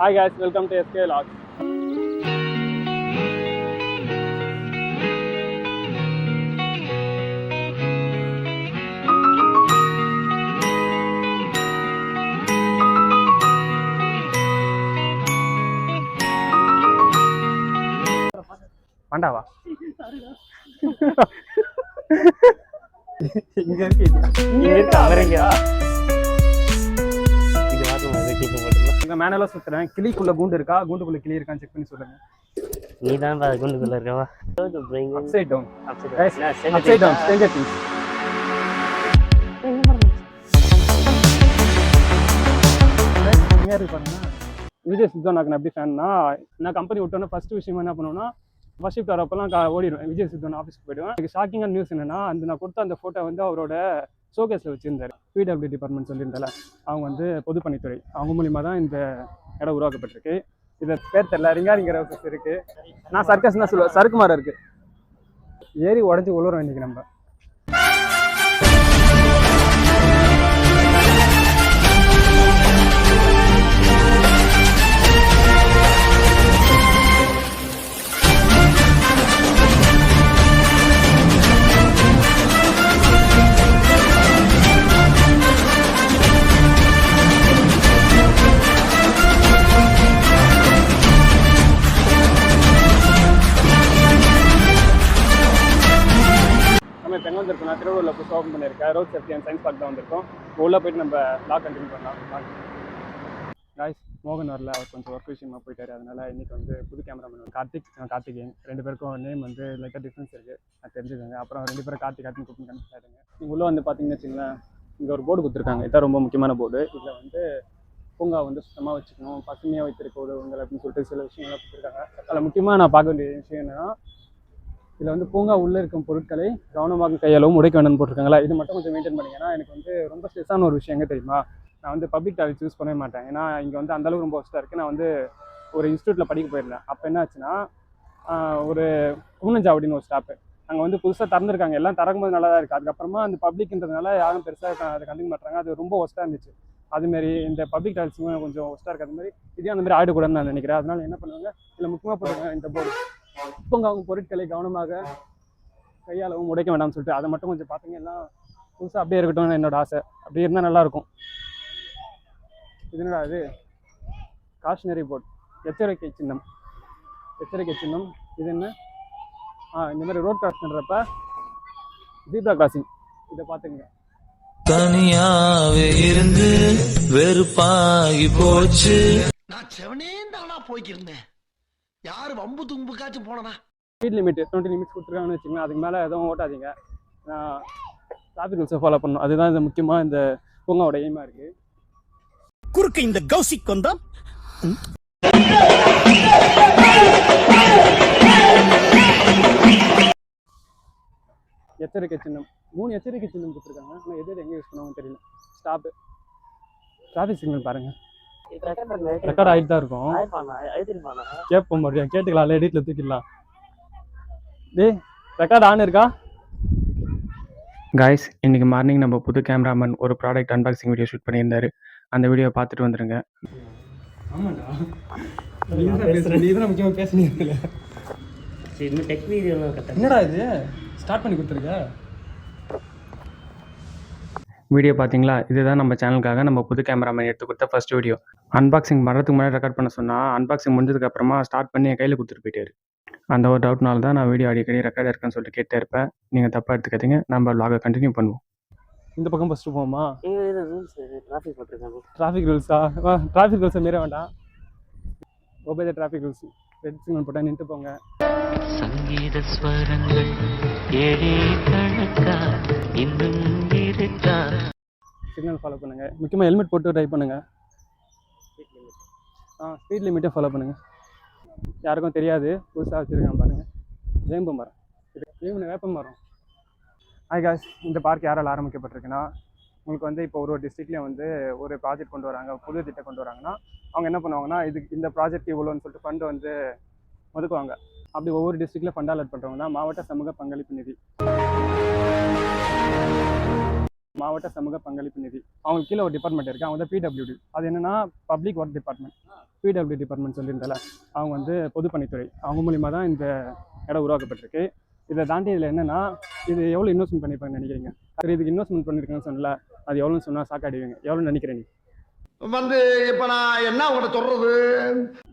Hi guys, welcome to SK Vlogs. பண்டாவா இங்க இருக்கு America. இது வாங்க மேனல சுத்துறேன். கிளிக்குள்ள கூண்டு இருக்கா, கூண்டுக்குள்ள கிளி இருக்கான்னு செக் பண்ணி சொல்லுங்க. நீ தான் கூண்டுக்குள்ள இருக்கவா? Upside down. Upside down. Stranger things. இங்க பாருங்க. விஜய் சித்தோனாக்கு எப்படி ஃபேன்னா, நான் கம்பெனி விட்டோன்னா ஃபர்ஸ்ட் விஷயம் என்ன பண்ணுவேன்னா, ஃபர்ஸ்ட் ஷிஃப்ட் வரப்பெல்லாம் ஓடிடுவேன். விஜய் சித்தோன் ஆஃபீஸ்க்கு போயிடுவேன். எனக்கு ஷாக்கிங்கான நியூஸ் என்னன்னா, நான் கொடுத்த அந்த ஃபோட்டோ வந்து அவரோட ஷோகேஸில் வச்சிருந்தாரு. பிடபிள்யூ டிபார்ட்மெண்ட் சொல்லியிருந்தால, அவங்க வந்து பொதுப்பணித்துறை, அவங்க மூலியமாக தான் இந்த இடம் உருவாக்கப்பட்டிருக்கு. இதை பேர் தெரியல, ரிங்காரிங்கிற ஆஃபீஸ் இருக்கு. நான் சர்க்கஸ் தான் சொல்லுவேன், சறுக்கு மரம் இருக்கு. ஏறி உடஞ்சி உழுறோம் இன்னைக்கு நம்ம. இப்போ எங்கே வந்திருக்கோம், நான் திருவள்ளூரில் போய் ஓப்பன் பண்ணியிருக்கேன். Road safety and science park தான் வந்திருக்கோம். உள்ளே போயிட்டு நம்ம லாக் கண்டினியூ பண்ணலாம். காய்ஸ், மோகன் வரல, அவர் கொஞ்சம் ஒர்க் விஷயமா போயிட்டாரு. அதனால இன்னைக்கு வந்து புது கேமராமேன் கார்த்திகேயன் 2 பேருக்கும் நேம் வந்து லைட்டாக டிஃப்ரென்ஸ் இருக்குது, அது தெரிஞ்சுக்கோங்க. அப்புறம் 2 பேரும் கார்த்திகேயன் கூப்பிட்டு கனெக்ட் ஆகிடுங்க. நீங்கள் உள்ளே வந்து பார்த்தீங்கன்னு வச்சுங்களேன், இங்கே ஒரு போர்டு கொடுத்துருக்காங்க. இதான் ரொம்ப முக்கியமான போர்டு. இதில் வந்து பூங்கா வந்து சுத்தமாக வச்சுக்கணும், பசுமையாக வைத்திருக்க உதவுங்கள் அப்படின்னு சொல்லிட்டு சில விஷயங்கள்லாம் கொடுத்துருக்காங்க. அதில் முக்கியமாக நான் பார்க்க வேண்டிய விஷயம் என்னென்னா, இதில் வந்து பூங்கா உள்ளே இருக்கும் பொருட்களை கவனமாக கையாளவும் உடைக்க வேணும்னு போட்டிருக்காங்களா. இது மட்டும் கொஞ்சம் மெயின்டைன் பண்ணிங்கன்னா, எனக்கு வந்து ரொம்ப ஸ்ட்ரெஸ்ஸான ஒரு விஷயம் எங்கே தெரியுமா, நான் வந்து பப்ளிக் டாய்லெட் யூஸ் பண்ணவே மாட்டேன். ஏன்னா இங்கே வந்து அந்தளவுக்கு ரொம்ப ஒஸ்ட்டாக இருக்குது. நான் வந்து ஒரு இன்ஸ்டியூட்டில் படிக்க போயிருந்தேன். அப்போ என்ன ஆச்சுன்னா, ஒரு பூனஞ்சாவடின்னு ஒரு ஸ்டாப்பு அங்கே வந்து புதுசாக திறந்துருக்காங்க. எல்லாம் திறக்கும்போது நல்லா தான் இருக்குது. அதுக்கப்புறமா அந்த பப்ளிக்ன்றதுனால யாரும் பெருசாக அதை கண்டுக்க மாட்டாங்க. அது ரொம்ப ஒஸ்ட்டாக இருந்துச்சு. அதுமாரி இந்த பப்ளிக் டாய்லெட்ஸும் கொஞ்சம் ஒஸ்ட்டாக இருக்குது. அதுமாதிரி இதே அந்த மாதிரி ஆகிடக்கூடாதுன்னு நான் நினைக்கிறேன். அதனால என்ன பண்ணுவாங்க, இதில் முக்கியமாக போட்டுருக்காங்க இந்த போர்டு, பூங்காவும் பொருட்களை கவனமாக கையாளவும் உடைக்க வேண்டாம்னு சொல்லிட்டு. அதை மட்டும் கொஞ்சம் பார்த்தீங்க, எல்லாம் புதுசாக அப்படியே இருக்கட்டும்னு என்னோட ஆசை. அப்படியே இருந்தால் நல்லாயிருக்கும். இது என்னடா இது, காஷனரி போர்டு, எச்சரிக்கை சின்னம். இது என்ன, இந்த மாதிரி ரோட் கிராஸ் பண்ணுறப்ப ஜீப்ரா கிராசிங், இதை பார்த்துங்க. தனியாவே இருந்து வெறுப்பாகி போச்சு. நான் செவனேந்தானா போய்க்கிருந்தேன், யாரு வம்பு தும்புக்காச்சும் போனனா. ஸ்பீட் லிமிட் 20 லிமிட்ஸ் கொடுத்துருக்காங்கன்னு வச்சுக்கோங்க. அதுக்கு மேலே எதுவும் ஓட்டாதீங்க. டிராஃபிக் ரூல்ஸை ஃபாலோ பண்ணணும். அதுதான் இந்த முக்கியமாக இந்த பூங்காவோட எய்மாக இருக்குது. குறுக்க இந்த கௌசிக் வந்தா எச்சரிக்கை சின்னம், 3 எச்சரிக்கை சின்னம் கொடுத்துருக்காங்க. ஆனால் எது எங்கே யூஸ் பண்ணுவாங்கன்னு தெரியல. ஸ்டாப்பு, டிராஃபிக் சிக்னல் பாருங்கள், ரெக்கார்ட் ஆகிட்டு தான் இருக்கும். கேட்போம் மறுபடியும், கேட்டுக்கலாம், எடிட்டில் தூக்கிடலாம். டேய், ரெக்கார்ட் ஆன் இருக்கா? காய்ஸ், இன்றைக்கி மார்னிங் நம்ம புது கேமராமேன் ஒரு ப்ராடக்ட் அன்பாக்சிங் வீடியோ ஷூட் பண்ணியிருந்தாரு. அந்த வீடியோவை பார்த்துட்டு வந்துடுங்க. ஆமாண்டா, நீ தான் முக்கியமாக பேசுனீங்க. என்னடா இது ஸ்டார்ட் பண்ணி கொடுத்துருக்க வீடியோ பார்த்தீங்களா? இதுதான் நம்ம சேனலுக்காக நம்ம புது கேமராமேன் எடுத்து கொடுத்த ஃபர்ஸ்ட் வீடியோ. அன்பாக்சிங் பண்ணுறதுக்கு முன்னாடி ரெக்கார்ட் பண்ண சொன்னால், அன்பாக்சிங் முடிஞ்சதுக்கப்புறமா ஸ்டார்ட் பண்ணி என் கையில் கொடுத்துட்டு போயிட்டாரு. அந்த ஒரு டவுட்னால தான் நான் வீடியோ அடிக்கடி ரெக்கார்ட் இருக்குன்னு சொல்லிட்டு கேட்டே இருப்பேன். நீங்கள் தப்பாக எடுத்துக்காதீங்க. நம்ம vlog கண்டினியூ பண்ணுவோம். இந்த பக்கம் ஃபஸ்ட்டு போமா, டிராஃபிக் ரூல்ஸா? டிராஃபிக் ரூல்ஸை மீற வேண்டாம். ஒபே தி டிராஃபிக் ரூல்ஸ். ரெட் சிக்னல் போட்டால் நின்று போங்க. சங்கீத ஸ்வரங்கள் ஏழே கணக்கா இன்னும் இருக்கா. சிக்னல் ஃபாலோ பண்ணுங்க. முக்கியமாக ஹெல்மெட் போட்டு ட்ரைவ் பண்ணுங்க. ஸ்பீட் லிமிட்டை ஃபாலோ பண்ணுங்க. யாருக்கும் தெரியாது, புதுசாக வச்சுருக்காங்க பாருங்கள். வேம்பு மரம், இது வேப்ப மரம். ஹாய் காய்ஸ், இந்த பார்க் யாரால் ஆரம்பிக்கப்பட்டிருக்குன்னா, உங்களுக்கு வந்து இப்போ ஒரு டிஸ்ட்ரிக்ட்லேயும் வந்து ஒரு ப்ராஜெக்ட் கொண்டு வராங்க, புது திட்டம் கொண்டு வராங்கன்னா, அவங்க என்ன பண்ணுவாங்கன்னா, இந்த ப்ராஜெக்ட் இவ்வளோன்னு சொல்லிட்டு ஃபண்டு வந்து ஒதுக்குவாங்க. அப்படி ஒவ்வொரு டிஸ்ட்ரிக்டில் ஃபண்ட் அலாட் பண்ணுறவங்க தான் மாவட்ட சமூக பங்களிப்பு நிதி. மாவட்ட சமூக பங்களிப்பு நிதி. அவங்க கீழே ஒரு டிபார்ட்மெண்ட் இருக்குது, அவங்க வந்து பிடபிள்யூடி. அது என்னென்னா public work department. PW department சொல்லியிருந்தால அவங்க வந்து பொதுப்பணித்துறை. அவங்க மூலிமா தான் இந்த இடம் உருவாக்கப்பட்டிருக்கு. இதை தாண்டி இதில் என்னென்னா இது எவ்வளோ இன்வெஸ்ட்மெண்ட் பண்ணியிருப்பாங்கன்னு நினைக்கிறீங்க? சரி, இதுக்கு இன்வெஸ்ட்மெண்ட் பண்ணியிருக்காங்கன்னு சொன்னல, அது எவ்வளோன்னு சொன்னால் சாக்காடுவீங்க. எவ்வளோ நினைக்கிறேன் நீ? வந்து இப்போ நான் என்ன உங்கள்கிட்ட சொல்றது?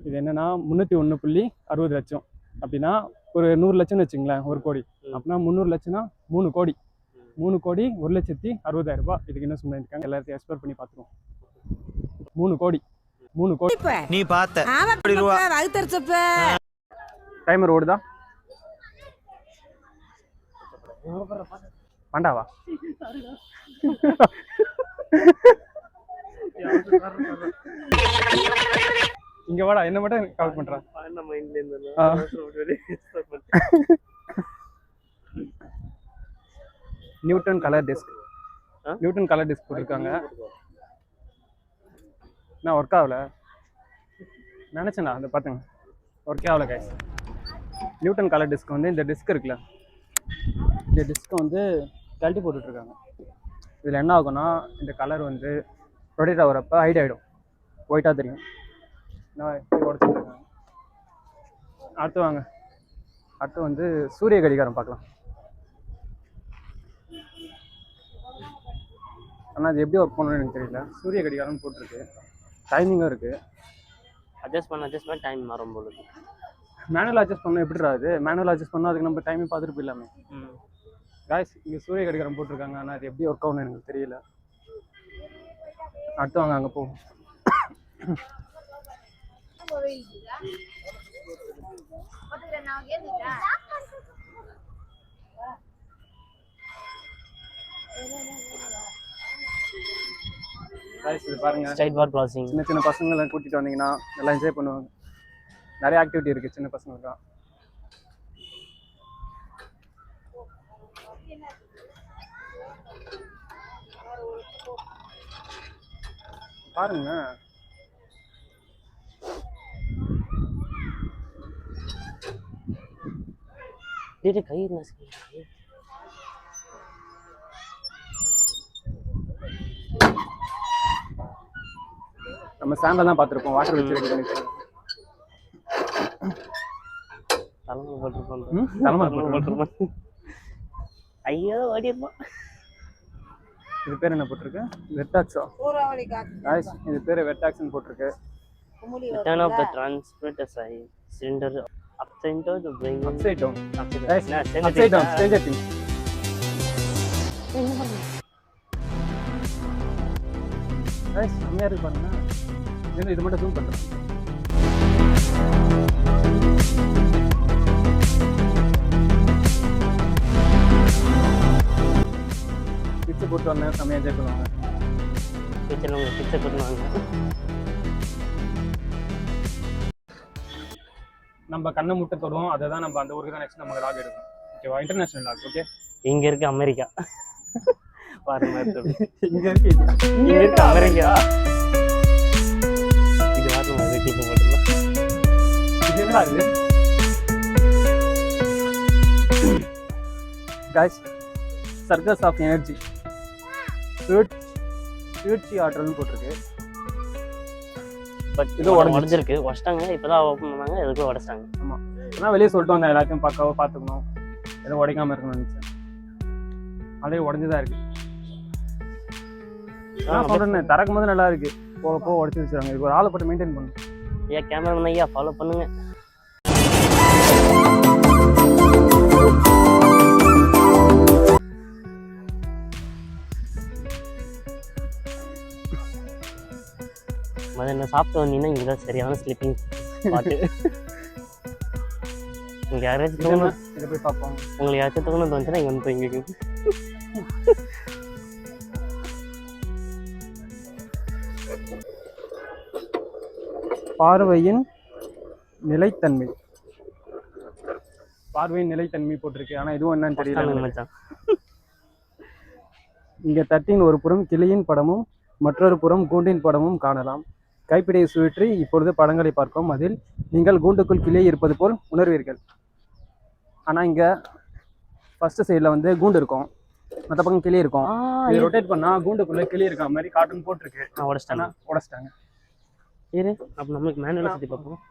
இது என்னென்னா 301.60 லட்சம். அப்படின்னா ஒரு 100 லட்சம்னு வச்சுங்களேன், 1 கோடி. அப்படின்னா 300 லட்சம்னா 3 கோடி. 3,60,60,000 ரூபாய் இதுக்கு இன்வெஸ்ட்மெண்ட் பண்ணியிருக்காங்க. எல்லாத்தையும் எக்ஸ்ப்ளோர் பண்ணி பார்த்துருவோம். 3 கோடி. நீ பார்த்த டைமர் ஓடுதா? வேண்டாவா? இங்க வாடா, என்ன மட்டும் கால் பண்றேன். Newton colour disk. Newton colour disk போட்டிருக்காங்க. நான் ஒர்க் ஆகல நினச்சேண்ணா, அதை பார்த்துங்க. ஒர்க்கே ஆகல கைஸ். நியூட்டன் கலர் டிஸ்க் வந்து இந்த டிஸ்க் இருக்குல்ல, இந்த டிஸ்க்கை வந்து கழட்டி போட்டுட்ருக்காங்க. இதில் என்ன ஆகும்னா இந்த கலர் வந்து ரொட்டேட் ஆகிறப்ப ஹைட் ஆகிடும், ஒயிட்டாக தெரியும். நான் உடச்சிட்ருக்காங்க. அடுத்து வாங்க, அடுத்து வந்து சூரிய கடிகாரம் பார்க்கலாம். ஆனால் அது எப்படி ஒர்க் பண்ணணும்னு எனக்கு தெரியல. சூரிய கடிகாரம்னு போட்டிருக்கு, டைமிங்கும் இருக்குது. அட்ஜஸ்ட் பண்ண டைம் மாறும் போல. மேனுவல் அட்ஜஸ்ட் பண்ணால் எப்படி அது? மேனுவல் அட்ஜஸ்ட் பண்ணால் அதுக்கு நம்ம டைமே பார்த்துட்டு போயிடலாமே. காய்ஸ், இங்கே சூரிய கடிகாரம் போட்டிருக்காங்க, ஆனால் அது எப்படி ஒர்க் ஆகும்னு எனக்கு தெரியல. அடுத்து வாங்க, அங்கே போவோம். இது பாருங்க, ஸ்ட்ரைட் பார் கிராசிங். சின்ன சின்ன பசங்களை கூட்டிட்டு வந்தீங்கன்னா நல்லா என்ஜாய் பண்ணுவாங்க. நிறைய ஆக்டிவிட்டி இருக்கு சின்ன பசங்களுக்கு. பாருங்க, கை நம்ம சாம்பிள் தான் பார்த்துருப்போம், வாட்டர் வச்சிருக்கேன். ஐயோ ஓடிப்போம். இது பேர் என்ன போட்டிருக்கு? வெட்டாக்ஸா? இது பேர் வெட்டாக்ஸ்னு போட்டிருக்கு. Turn off the transmitter side cylinder upside down to bring upside down. upside down. Stranger Things. guys, செம்மையா இருக்கு பாருங்க. இது மட்டும் ஜூம் பண்றேன். பிச்சை போட்டு வந்தேன், செம்மையா என்ஜாய் பண்ணுவாங்க. பிச்சை போட்டுவாங்க. நம்ம கண்ணை முட்டை தொடுவோம், அதை தான் நம்ம அந்த ஊருக்கு தான் நெக்ஸ்ட் நம்ம லாக் எடுக்கும். ஓகேவா? International lock. ஓகே, இங்க இருக்கு அமெரிக்கா. பாருங்க, இங்க இருக்கு அமெரிக்கா. இது வாரம் வெட்டிட்டு போட்டுலாம். இது என்ன இது? guys, சர்க்கஸ் ஆஃப் எனர்ஜி, சுழற்சி ஆற்றல்னு போட்டிருக்கு. பட் இது உடஞ்சிருக்கு, உடச்சிட்டாங்க. இப்போதான் ஓப்பன் பண்ணாங்க, எதுக்கும் உடச்சிட்டாங்க. ஆமாம், ஆனால் வெளியே சொல்லிட்டு வந்தேன், எல்லாத்தையும் பார்த்துக்கணும், எதுவும் உடைக்காமல் இருக்கணும்னு நினச்சேன். அதே உடஞ்சுதான் இருக்கு. நான் சொல்றேன், திறக்கும் போது நல்லா இருக்கு, போக போக உடச்சி வச்சுருவாங்க. இது ஒரு ஆளை போட்டு மெயின்டைன் பண்ணணும். ஐயா கேமராமேன் ஐயா, ஃபாலோ பண்ணுங்க. என்ன சாப்பிட்டு வந்தீங்கன்னா இங்கதான் சரியான ஸ்லீப்பிங் ஸ்பாட்டு. இங்க யாராச்சும் தூங்கணும், இதை போய் பார்ப்போம். உங்களுக்கு யாராச்சும் தூங்கணும் தோணுச்சுன்னா இங்க வந்து தூங்கிக்கு. பார்வையின் நிலைத்தன்மை போட்டிருக்கு. ஆனா இதுவும் என்னன்னு தெரியல. இங்க தட்டின் ஒரு புறம் கிளியின் படமும் மற்றொரு புறம் கூண்டின் படமும் காணலாம். கைப்பிடியை சுற்றி இப்பொழுது படங்களை பார்க்கும். அதில் நீங்கள் கூண்டுக்குள் கிளி இருப்பது போல் உணர்வீர்கள். ஆனால் இங்கே ஃபஸ்ட்டு சைடில் வந்து கூண்டு இருக்கும், மற்ற பக்கம் கிளி இருக்கும். இது ரொட்டேட் பண்ணா கூண்டுக்குள்ள கிளி இருக்க மாதிரி கார்ட்டூன் போட்டிருக்கு. உடச்சிட்டாங்க. இரு அப்போ நம்மளுக்கு மேனுவலாக சுற்றி பார்ப்போம்.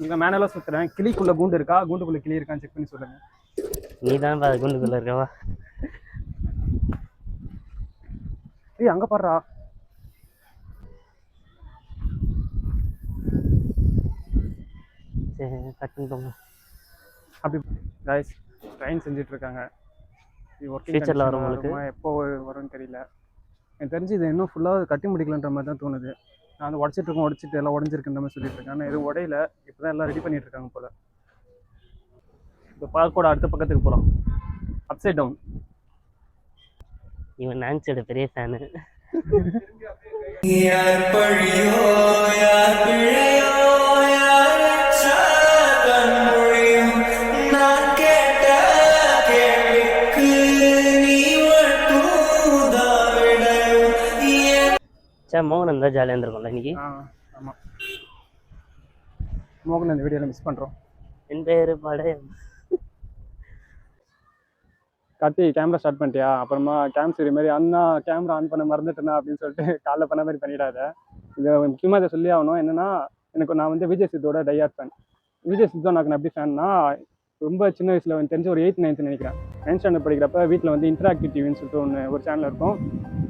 நீங்கள் மேனுவலாக சுற்றுறேன். கிளிக்குள்ள கூண்டு இருக்கா, கூண்டுக்குள்ள கிளி இருக்கான்னு செக் பண்ணி சொல்லுங்க. நீ தான் கூண்டுக்குள்ள இருக்கவா? ஏய் அங்கே பாடுறா. சரி டக்குன்னு போங்க. அப்படி கைஸ் ட்ரெயின் செஞ்சுட்டு இருக்காங்க. இது ஒர்க்கிங் ஃபியூச்சரில் வரும் உங்களுக்கு. எப்போ வரும்னு தெரியல. எனக்கு தெரிஞ்சு இது இன்னும் ஃபுல்லாக கட்டி முடிக்கலன்ற மாதிரி தான் தோணுது. நான் வந்து உடச்சிட்டு எல்லாம் உடஞ்சிருக்குன்ற மாதிரி சொல்லிட்டு இருக்கேன். ஆனால் எதுவும் உடையில. இப்போ தான் எல்லாம் ரெடி பண்ணிட்டு இருக்காங்க போல. இப்போ பார்க்கோட அடுத்த பக்கத்துக்கு போகலாம். Upside down. இவன் நான்சியோட பெரிய ஃபேனு. மோகன் இருந்தால் ஜாலியாக இருந்திருக்கும்ல இன்னைக்கு. ஆமாம், மோகன் இந்த வீடியோவில் மிஸ் பண்ணுறோம். என் பேர் படையம். கார்த்தி கேமரா ஸ்டார்ட் பண்ணிட்டியா? அப்புறமா கேம்சரி மாதிரி அண்ணா கேமரா ஆன் பண்ண மறந்துட்டேனா அப்படின்னு சொல்லிட்டு காலைல பண்ண மாதிரி பண்ணிடாத. இதை முக்கியமாக இதை சொல்லி ஆகணும். என்னன்னா, நான் வந்து விஜய் சித்தோட டையார்ட் ஃபேன். விஜய் சித்தோ நான் எப்படி ஃபேன்னா, ரொம்ப சின்ன வயசில் வந்து தெரிஞ்சு ஒரு 8th 9th நினைக்கிறேன். 9th ஸ்டாண்டர்ட் படிக்கிறப்ப வீட்டில் வந்து இன்டராக்டிவ் டிவின்னு சொல்லிட்டு ஒரு சேனல் இருக்கும்.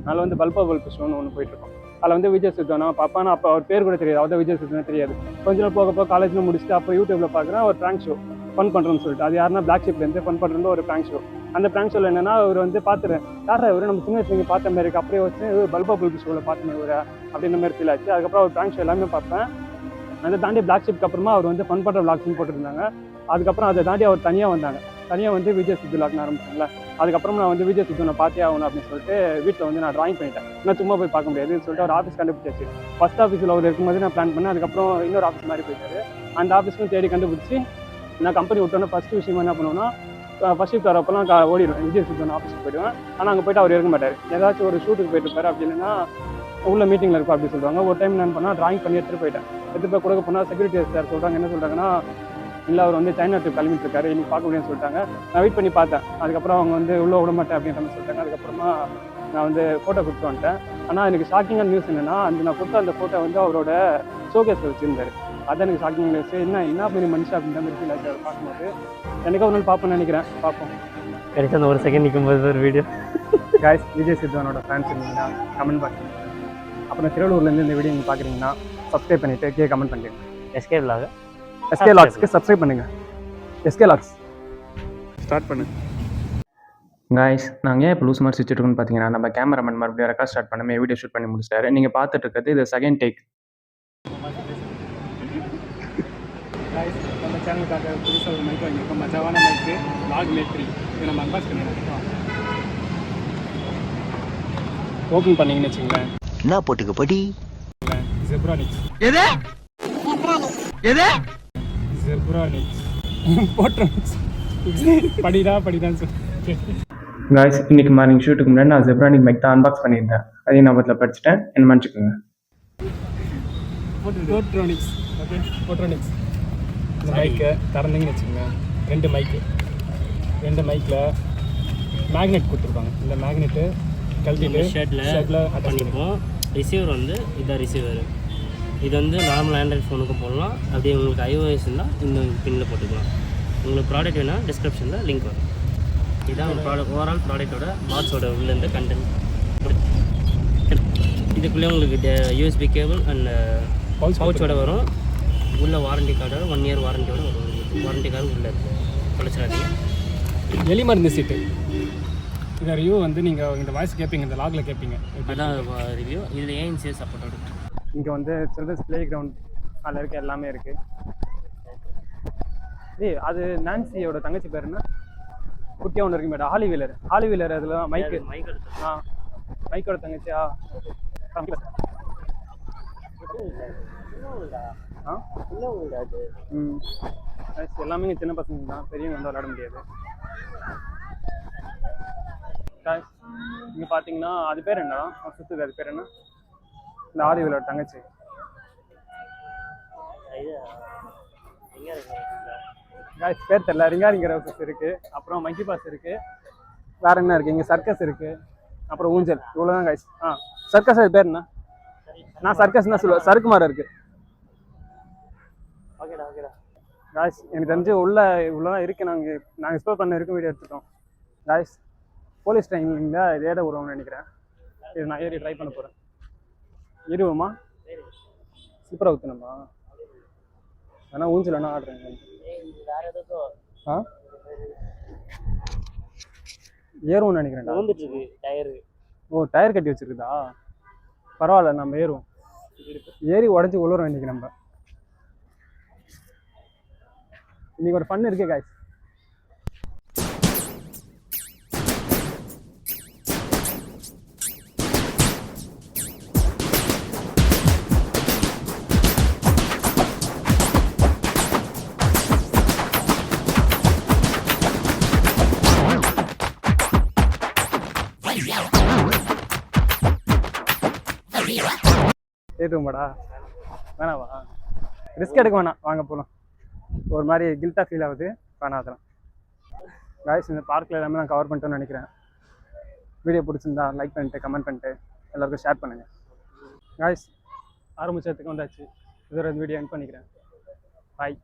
அதில் வந்து பல்பு ஷோன்னு ஒன்று போயிட்டுருக்கோம். அதில் வந்து விஜய் சித்தோனா பார்ப்பேன். அப்போ அவர் பேர் கூட தெரியாது, அதாவது விஜய் சித்தோன்னு தெரியாது. கொஞ்ச நாள் போக காலேஜில் முடிச்சுட்டு அப்போ யூடியூப்ல பார்க்குறேன் ஒரு ப்ராங்க் ஷோ ஃபன் பண்ணுறோன்னு சொல்லிட்டு. அது யாருன்னா பிளாக் ஷிப்லேருந்து ஃபன் பண்ணுறது ஒரு ப்ராங்க் ஷோ. அந்த ப்ராங்க் ஷோவில் என்னன்னா, அவர் வந்து பார்த்துறேன் யாரா இவர் நம்ம சின்ன வயசுல பார்த்த மாதிரி இருக்கு. அப்படியே வச்சு பல்பு ஷோவில் பார்த்த மாதிரி ஒரு அப்படின்ற மாதிரி ஃபீல் ஆச்சு. அதுக்கப்புறம் ஒரு ப்ராங்க் ஷோ எல்லாமே பார்ப்பேன். அதை தாண்டி பிளாக் ஷிப்க்கு அப்புறமா அவர் வந்து ஃபன் பண்ணுற விளாக்ஸ்ன்னு போட்டுருந்தாங்க. அதுக்கப்புறம் அதை தாண்டி அவர் தனியாக வந்து விஜய் சித்து விளாக்னு ஆரம்பிச்சாங்களே. அதுக்கப்புறம் நான் வந்து விஜய் சித்து நான் பார்த்தே ஆகணும் அப்படின்னு சொல்லிட்டு வீட்டில் வந்து நான் ட்ராயிங் பண்ணிட்டேன். நான் சும்மா போய் பார்க்க முடியாதுன்னு சொல்லிட்டு ஒரு ஆஃபீஸ் கண்டுபிடிச்சாச்சு. ஃபர்ஸ்ட் ஆஃபீஸில் அவர் இருக்கும்போது நான் பிளான் பண்ணேன். அதுக்கப்புறம் இன்னொரு ஆஃபீஸ் மாதிரி போயிட்டாரு. அந்த ஆஃபீஸ்க்கும் தேடி கண்டுபிடிச்சி நான் கம்பெனி விட்டோன்னே ஃபஸ்ட்டு விஷயம் என்ன பண்ணுவேன்னா, ஃபர்ஸ்ட் ஷிஃப்ட் வரப்பெல்லாம் ஓடிடுவேன். விஜய் சித்து ஆஃபீஸுக்கு போயிடுவேன். ஆனால் அங்கே போய்ட்டு அவர் இருக்க மாட்டார். ஏதாச்சும் ஒரு ஷூட்டுக்கு போயிட்டு இருப்பாரு. அப்படின்னா உள்ள மீட்டிங்கில் இருக்கும் அப்படின்னு சொல்லுவாங்க. ஒரு டைம் என்ன பண்ணால் ட்ராயிங் பண்ணி எடுத்துகிட்டு போய் கொடுக்க போனால் செக்யூரிட்டி சார் சொல்கிறாங்க, என்ன சொல்கிறாங்கன்னா, இல்லை அவர் வந்து சைனா ட்ரிப் கிளம்பிட்டு இருக்காரு, இன்னைக்கு பார்க்க முடியும்னு சொல்லிட்டாங்க. நான் வெயிட் பண்ணி பார்த்தேன். அதுக்கப்புறம் அவங்க வந்து உள்ளே விட மாட்டேன் அப்படின்ற மாதிரி சொல்லிட்டாங்க. அதுக்கப்புறமா நான் வந்து ஃபோட்டோ கொடுத்து வந்துட்டேன். ஆனால் எனக்கு ஷாக்கிங்கான நியூஸ் என்னென்னா, நான் கொடுத்த அந்த ஃபோட்டோ வந்து அவரோட ஷோகேஸில் வச்சுருந்தாரு. அதான் எனக்கு ஷாக்கிங் நியூஸ். என்ன பெரிய மனுஷன் அப்படின்ற மாதிரி ஃபீல் ஆச்சு. அவர் பார்க்கும்போது எனக்கு ஒரு நாள் பார்ப்போம்னு நினைக்கிறேன். பார்ப்போம். கடைசி அந்த ஒரு செகண்ட் நிற்கும்போது ஒரு வீடியோ. காய்ஸ், விஜய் சித்துவனோட ஃபேன்ஸ் இருந்தீங்கன்னா கமெண்ட் பண்ணுங்க. அப்புறம் திருவள்ளூர்லேருந்து இந்த வீடியோ நீங்கள் பார்க்குறீங்கன்னா சப்ஸ்கிரைப் பண்ணிவிட்டு கமெண்ட் பண்ணிடுங்க. எஸ்கே லாக்ஸ்க்கு சப்ஸ்கிரைப் பண்ணுங்கள். எஸ்கே லாக்ஸ் ஸ்டார்ட் பண்ணு. காய்ஸ், நாங்கள் ஏன் இப்போ லூஸ் மாதிரி சுற்றிட்டு இருக்கோம்னு பார்த்தீங்கன்னா, நம்ம கேமராமேன் மறுபடியும் ரெக்கார்ட் ஸ்டார்ட் பண்ணாமல் வீடியோ ஷூட் பண்ணி முடிச்சிட்டாரு. நீங்கள் பார்த்துட்டு இருக்கிறது இது செகண்ட் டேக். நம்ம சேனலுக்காக புதுசாக ஒரு மைக் வாங்கியிருக்கோம். மஜாவான மைக்கு லாக் மேட்ரி. இது நம்ம அன்பாக்ஸ் பண்ணிடுறோம். ஓப்பன் பண்ணிங்கன்னு வச்சுங்களேன். என்ன போட்டுக்க படி? ஜெப்ரானிக்ஸ். எது எது? ஜெப்ரானிக்ஸ் போட்ரோனிக்ஸ். படிதான் சொல்லி. காய்ஸ், இன்னைக்கு மார்னிங் ஷூட்டுக்கு முன்னாடி நான் ஜெப்ரானிக் மைக் தான் அன்பாக்ஸ் பண்ணியிருந்தேன். அதையும் ஞாபகத்தில் படிச்சுட்டேன். என்ன மன்னிச்சுக்கோங்க. போட்ரோனிக்ஸ். ஓகே, போட்ரோனிக்ஸ். இந்த மைக்கை திறந்தீங்கன்னு வச்சுக்கோங்க. ரெண்டு மைக்கில் மேக்னெட் கொடுத்துருப்பாங்க. இந்த மேக்னெட்டு கழட்டிட்டு ஷர்ட்டில் பண்ணிப்போம். ரிசீவர் வந்து இதான் ரிசீவர். இது வந்து நார்மல் ஆண்ட்ராய்ட் ஃபோனுக்கு போடலாம். அப்படியே உங்களுக்கு iOS இருந்தால் இந்த பின்னில் போட்டுக்கலாம். உங்களுக்கு ப்ராடக்ட் வேணால் டிஸ்கிரிப்ஷனில் லிங்க் வரும். இதுதான் ஓவரால் ப்ராடக்டோட பாக்ஸோட உள்ளேருந்து கண்டென்ட். இதுக்குள்ளே உங்களுக்கு USB கேபிள் அண்ட் பவுச்சோட வரும். உள்ள வாரண்டி கார்டோட 1 year வாரண்டியோட வரும். வாரண்டி கார்டு உள்ளே இருக்குது, தொலைச்சிடாதீங்க. எலி மருந்து சீட்டு. இந்த ரிவ்யூ வந்து நீங்கள் இந்த வாய்ஸ் கேட்பீங்க, இந்த லாகில் கேட்பீங்க. அதான் ரிவ்யூ. இதில் ANC சப்போர்ட்டோட. இங்கே வந்து சில்ட்ரன்ஸ் ப்ளே கிரவுண்ட் அதில் இருக்க எல்லாமே இருக்குது. அது நான்சியோட தங்கச்சி பேர் என்ன? குட்டியாக ஒன்று இருக்கு மேடம், ஹாலி வீலர். அதில் தான் மைக்கோட தங்கச்சியா? எல்லாமே சின்ன பசங்க தான், பெரியவங்க வந்து விளையாட முடியாது. இங்கே பார்த்தீங்கன்னா அது பேர் என்னடா சுற்றுது, அது பேர் என்ன? இந்த ஹாலி வீலரோட தங்கச்சி. பேர் தெரியல. ரிங்காரிங்கிற இருக்குது. அப்புறம் மங்கி பாஸ் இருக்குது. வேறு என்ன இருக்குது? இங்கே சர்க்கஸ் இருக்குது, அப்புறம் ஊஞ்சல், இவ்வளோதான் கைஸ். சர்க்கஸ் அது பேர் என்ன? நான் சர்க்கஸ் தான் சொல்லுவேன், சறுக்கு மரம் இருக்குது. ஓகேடா ஓகேடா. காய்ஸ் எனக்கு தெரிஞ்சு உள்ள இவ்வளோதான் இருக்குது. நாங்கள் எக்ஸ்ப்ளோர் பண்ண வரைக்கும் வீடியோ எடுத்துட்டோம். காய்ஸ் போலீஸ் ட்ரைனிங்கில் ஏற விடுவோம்னு நினைக்கிறேன். இது நான் ஏறி ட்ரை பண்ண போகிறேன். ஏறுவோமா? சூப்பராக ஊற்றுனப்பா. ஆனால் ஊஞ்சல் வேணா ஆடுறேன். வேறு எதுக்கும் ஏறுவோம்னு நினைக்கிறேன். வந்துட்டு இருக்கு டயரு. ஓ, டயர் கட்டி வச்சிருக்குதா? பரவாயில்ல, நம்ம ஏறுவோம். ஏறி உடஞ்சி உழுறோம் இன்னைக்கு. நம்ம இன்னைக்கு ஒரு ஃபன் இருக்கு காய்ஸ். ஏற்றுமாடா? வேணாவா? ரிஸ்க் எடுக்க வேணாம், வாங்க போகலாம். ஒரு மாதிரி கில்ட்டாக ஃபீல் ஆகுது, வேணாம் அதெல்லாம். காய்ஸ் இந்த பார்க்கில் எல்லாமே நான் கவர் பண்ணிட்டோன்னு நினைக்கிறேன். வீடியோ பிடிச்சிருந்தா லைக் பண்ணிட்டு கமெண்ட் பண்ணிட்டு எல்லாருக்கும் ஷேர் பண்ணுங்கள். காய்ஸ் ஆரம்பிச்சதுக்கு வந்தாச்சு. இதோட வீடியோ எண்ட் பண்ணிக்கிறேன். பாய்.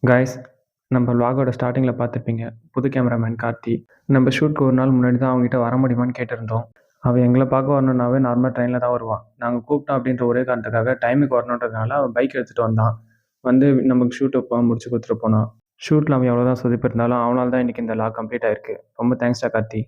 காய்ஸ் நம்ம vlog-ஓட ஸ்டார்டிங்கில் பார்த்துருப்பீங்க, புது கேமராமேன் கார்த்தி. நம்ம ஷூட்க்கு ஒரு நாள் முன்னாடி தான் அவங்ககிட்ட வர முடியுமான்னு கேட்டிருந்தோம். அவன் எங்களை பார்க்க வரணுன்னாவே நார்மலாக ட்ரெயினில் தான் வருவான். நாங்கள் கூப்பிட்டோம் அப்படின்ற ஒரே காரணத்துக்காக டைமுக்கு வரணுன்றதுனால அவன் பைக் எடுத்துகிட்டு வந்தான். வந்து நமக்கு ஷூட்டை முடிச்சு கொடுத்துட்டு போனான். ஷூட்டில் அவன் எவ்வளோ தான் சொதிப்பு இருந்தாலும் அவனால் தான் இன்றைக்கி இந்த vlog கம்ப்ளீட் ஆயிருக்கு. ரொம்ப தேங்க்ஸ்டா கார்த்தி.